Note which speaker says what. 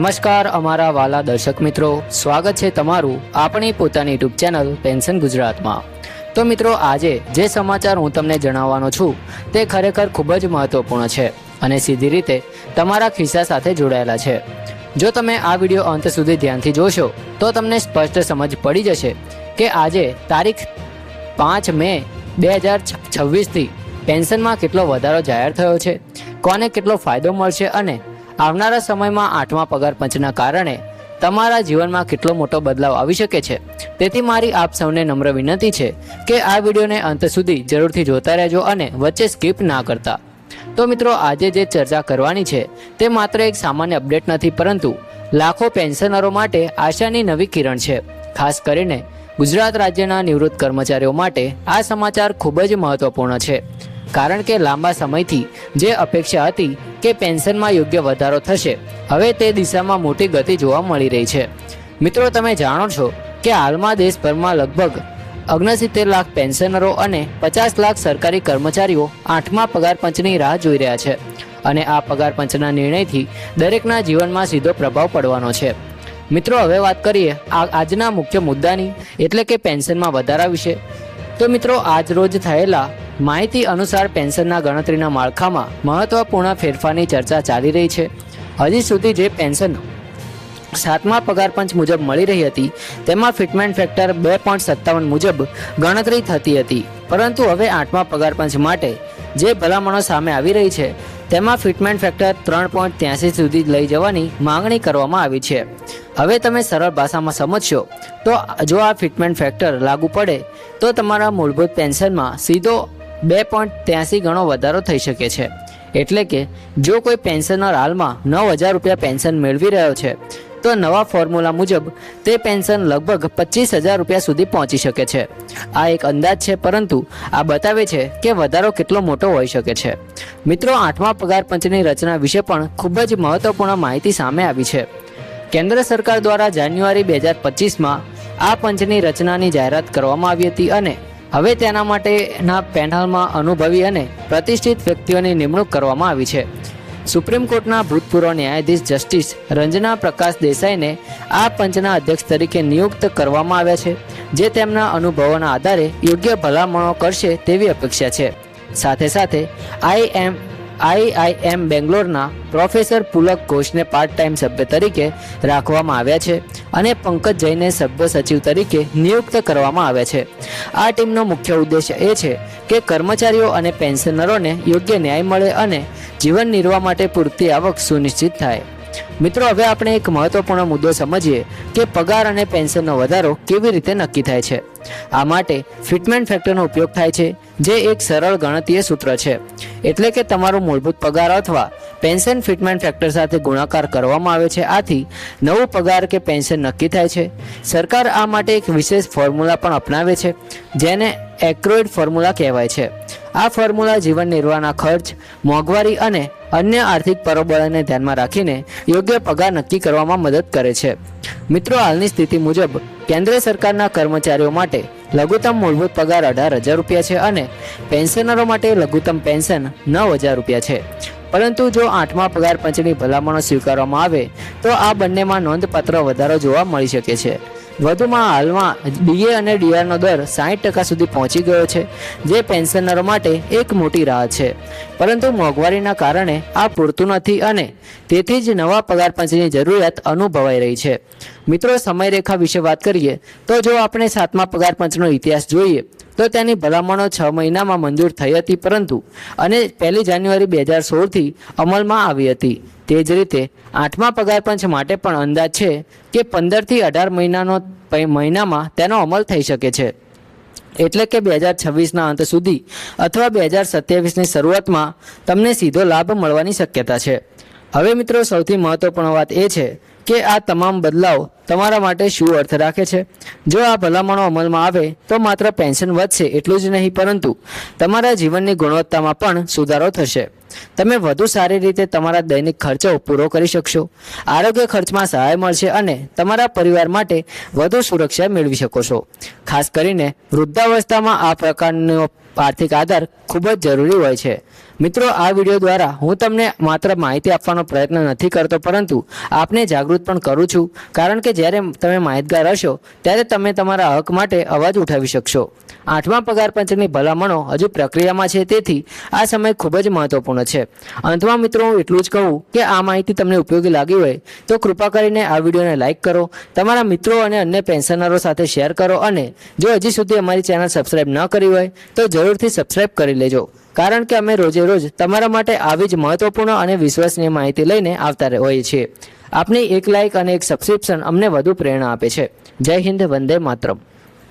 Speaker 1: નમસ્કાર અમારા વાલા દર્શક મિત્રો, સ્વાગત છે તમારું આપણી પોતાની યુટ્યુબ ચેનલ પેન્શન ગુજરાતમાં। તો મિત્રો, આજે જે સમાચાર હું તમને જણાવવાનો છું તે ખરેખર ખૂબ જ મહત્વપૂર્ણ છે અને સીધી રીતે તમારા ખિસ્સા સાથે જોડાયેલા છે। જો તમે આ વિડીયો અંત સુધી ધ્યાનથી જોશો તો તમને સ્પષ્ટ સમજ પડી જશે કે આજે તારીખ 5 મે 2026થી પેન્શનમાં કેટલો વધારો જાહેર થયો છે, કોને કેટલો ફાયદો મળશે અને આવનારા સમયમાં 8મા પગાર પંચના કારણે તમારા જીવનમાં કેટલો મોટો બદલાવ આવી શકે છે। તેથી મારી આપ સૌને નમ્ર વિનંતી છે કે આ વિડીયોને અંત સુધી જરૂરથી જોતા રહેજો અને વચ્ચે સ્કીપ ના કરતા। તો મિત્રો, આજે જે ચર્ચા કરવાની છે તે માત્ર એક સામાન્ય અપડેટ નથી, પરંતુ લાખો પેન્શનરો માટે આશાની નવી કિરણ છે। ખાસ કરીને ગુજરાત રાજ્યના નિવૃત્ત કર્મચારીઓ માટે આ સમાચાર ખૂબ જ મહત્વપૂર્ણ છે, કારણ કે લાંબા સમયથી જે અપેક્ષા હતી કે પેન્શનમાં યોગ્ય વધારો થશે, હવે તે દિશામાં મોટી ગતિ જોવા મળી રહી છે। મિત્રો, તમે જાણો છો કે હાલમાં દેશભરમાં લગભગ 69 લાખ પેન્શનરો અને 50 લાખ સરકારી કર્મચારીઓ 8મા પગાર પંચની રાહ જોઈ રહ્યા છે અને આ પગાર પંચના નિર્ણયથી દરેકના જીવનમાં સીધો પ્રભાવ પડવાનો છે। મિત્રો, હવે વાત કરીએ આજના મુખ્ય મુદ્દાની, એટલે કે પેન્શનમાં વધારા વિશે। તો મિત્રો, આજ રોજ થયેલા માહિતી અનુસાર પેન્શનના ગણતરીના માળખામાં મહત્વપૂર્ણ ફેરફારની ચર્ચા ચાલી રહી છે। હજી સુધી જે પેન્શન 7મા પગાર પંચ મુજબ મળી રહી હતી તેમાં ફિટમેન્ટ ફેક્ટર 2.57 મુજબ ગણતરી થતી હતી, પરંતુ હવે 8મા પગાર પંચ માટે જે ભલામણો સામે આવી રહી છે તેમાં ફિટમેન્ટ ફેક્ટર 3.83 સુધી લઈ જવાની માંગણી કરવામાં આવી છે। હવે તમે સરળ ભાષામાં સમજશો તો જો આ ફિટમેન્ટ ફેક્ટર લાગુ પડે તો તમારા મૂળભૂત પેન્શનમાં સીધો 2.83 ગણો વધારો થઈ શકે છે। એટલે કે જો કોઈ પેન્શનર હાલમાં 9,000 રૂપિયા પેન્શન મેળવી રહ્યો છે તો નવા ફોર્મ્યુલા મુજબ તે પેન્શન લગભગ 25,000 રૂપિયા સુધી પહોંચી શકે છે। આ એક અંદાજ છે, પરંતુ આ બતાવે છે કે વધારો કેટલો મોટો હોઈ શકે છે। મિત્રો, 8મા પગાર પંચની રચના વિશે પણ ખૂબ જ મહત્વપૂર્ણ માહિતી સામે આવી છે। કેન્દ્ર સરકાર દ્વારા જાન્યુઆરી 2025માં આ પંચની રચનાની જાહેરાત કરવામાં આવી હતી અને હવે તેના માટેના પેનલમાં અનુભવી અને પ્રતિષ્ઠિત વ્યક્તિઓની નિમણૂક કરવામાં આવી છે। સુપ્રીમ કોર્ટના ભૂતપૂર્વ ન્યાયાધીશ જસ્ટિસ રંજના પ્રકાશ દેસાઈને આ પંચના અધ્યક્ષ તરીકે નિયુક્ત કરવામાં આવ્યા છે, જે તેમના અનુભવોના આધારે યોગ્ય ભલામણો કરશે તેવી અપેક્ષા છે। સાથે સાથે IIM બેંગ્લોરના પ્રોફેસર પુલક ઘોષને પાર્ટ ટાઈમ સભ્ય તરીકે રાખવામાં આવ્યા છે અને પંકજ જૈનને સભ્ય સચિવ તરીકે નિયુક્ત કરવામાં આવ્યા છે। આ ટીમનો મુખ્ય ઉદ્દેશ એ છે કે કર્મચારીઓ અને પેન્શનરોને યોગ્ય ન્યાય મળે અને જીવન નિર્વાહ માટે પૂરતી આવક સુનિશ્ચિત થાય। મિત્રો, હવે આપણે એક મહત્વપૂર્ણ મુદ્દો સમજીએ કે પગાર અને પેન્શનનો વધારો કેવી રીતે નક્કી થાય છે। આ માટે ફિટમેન્ટ ફેક્ટરનો ઉપયોગ થાય છે, જે એક સરળ ગણતરીય સૂત્ર છે। એટલે કે તમારો મૂળભૂત પગાર અથવા પેન્શન ફિટમેન્ટ ફેક્ટર સાથે ગુણાકાર કરવામાં આવે છે। આથી નવું પગાર કે પેન્શન નક્કી થાય છે। સરકાર આ માટે એક વિશેષ ફોર્મ્યુલા પણ અપનાવે છે, જેને એક્રોઇડ ફોર્મ્યુલા કહેવાય છે। આ ફોર્મ્યુલા જીવન નિર્વાહના ખર્ચ, મોંઘવારી અને અન્ય આર્થિક પરિબળોને ધ્યાનમાં રાખીને યોગ્ય પગાર નક્કી કરવામાં મદદ કરે છે। મિત્રો, હાલની સ્થિતિ મુજબ કેન્દ્ર સરકારના કર્મચારીઓ માટે લઘુત્તમ મૂળભૂત પગાર 18,000 રૂપિયા છે અને પેન્શનરો માટે લઘુત્તમ પેન્શન 9,000 રૂપિયા છે। પરંતુ જો 8મા પગાર પંચની ભલામણો સ્વીકારવામાં આવે તો આ બંનેમાં નોંધપાત્ર વધારો જોવા મળી શકે છે। વધુમાં હાલમાં ડીએ અને ડીઆરનો દર 60% સુધી પહોંચી ગયો છે, જે પેન્શનરો માટે એક મોટી રાહત છે। પરંતુ મોંઘવારીના કારણે આ પૂરતું નથી અને તેથી જ નવા પગાર પંચની જરૂરિયાત અનુભવાઈ રહી છે। મિત્રો, સમયરેખા વિશે વાત કરીએ તો જો આપણે 7મા પગાર પંચનો ઇતિહાસ જોઈએ તો તેની ભલામણો 6 મહિનામાં મંજૂર થઈ હતી, પરંતુ અને 1 જાન્યુઆરી 2016થી અમલમાં આવી હતી। તે જ રીતે 8મા પગાર પંચ માટે પણ અંદાજ છે કે 15થી 18 મહિનામાં તેનો અમલ થઈ શકે છે। એટલે કે 2026ના અંત સુધી અથવા 2027ની શરૂઆતમાં તમને સીધો લાભ મળવાની શક્યતા છે। હવે મિત્રો, સૌથી મહત્વપૂર્ણ વાત એ છે કે આ તમામ બદલાવ તમારા માટે શું અર્થ રાખે છે। જો આ ભલામણો અમલમાં આવે તો માત્ર પેન્શન વધશે એટલું જ નહીં, પરંતુ તમારા જીવનની ગુણવત્તામાં પણ સુધારો થશે। તમે વધુ સારી રીતે તમારા દૈનિક ખર્ચો પૂરો કરી શકશો, આરોગ્ય ખર્ચમાં સહાય મળશે અને તમારા પરિવાર માટે વધુ સુરક્ષા મેળવી શકો છો। ખાસ કરીને વૃદ્ધાવસ્થામાં આ પ્રકારનો આર્થિક આધાર ખૂબ જ જરૂરી હોય છે। મિત્રો, આ વિડીયો દ્વારા હું તમને માત્ર માહિતી આપવાનો પ્રયત્ન નથી કરતો, પરંતુ આપને જાગૃત પણ કરું છું, કારણ કે જ્યારે તમે માહિતગાર હશો ત્યારે તમે તમારા હક માટે અવાજ ઉઠાવી શકશો. 8મા પગાર પંચની ભલામણો હજુ પ્રક્રિયામાં છે, તેથી આ સમય ખૂબ જ મહત્વપૂર્ણ છે. અંતમાં મિત્રો, હું એટલું જ કહું કે આ માહિતી તમને ઉપયોગી લાગી હોય તો કૃપા કરીને આ વિડીયોને લાઇક કરો, તમારા મિત્રો અને અન્ય પેન્શનરો સાથે શેર કરો, અને જો હજી સુધી અમારી ચેનલ સબસ્ક્રાઇબ ન કરી હોય તો જરૂરથી સબસ્ક્રાઇબ કરી લેજો, કારણ કે અમે રોજે રોજ તમારા માટે આવી જ મહત્વપૂર્ણ અને વિશ્વસનીય માહિતી લઈને આવતા હોઈએ છીએ. આપની એક લાઇક અને એક સબસ્ક્રિપ્શન અમને વધુ પ્રેરણા આપે છે. જય હિન્દ, વંદે માતરમ.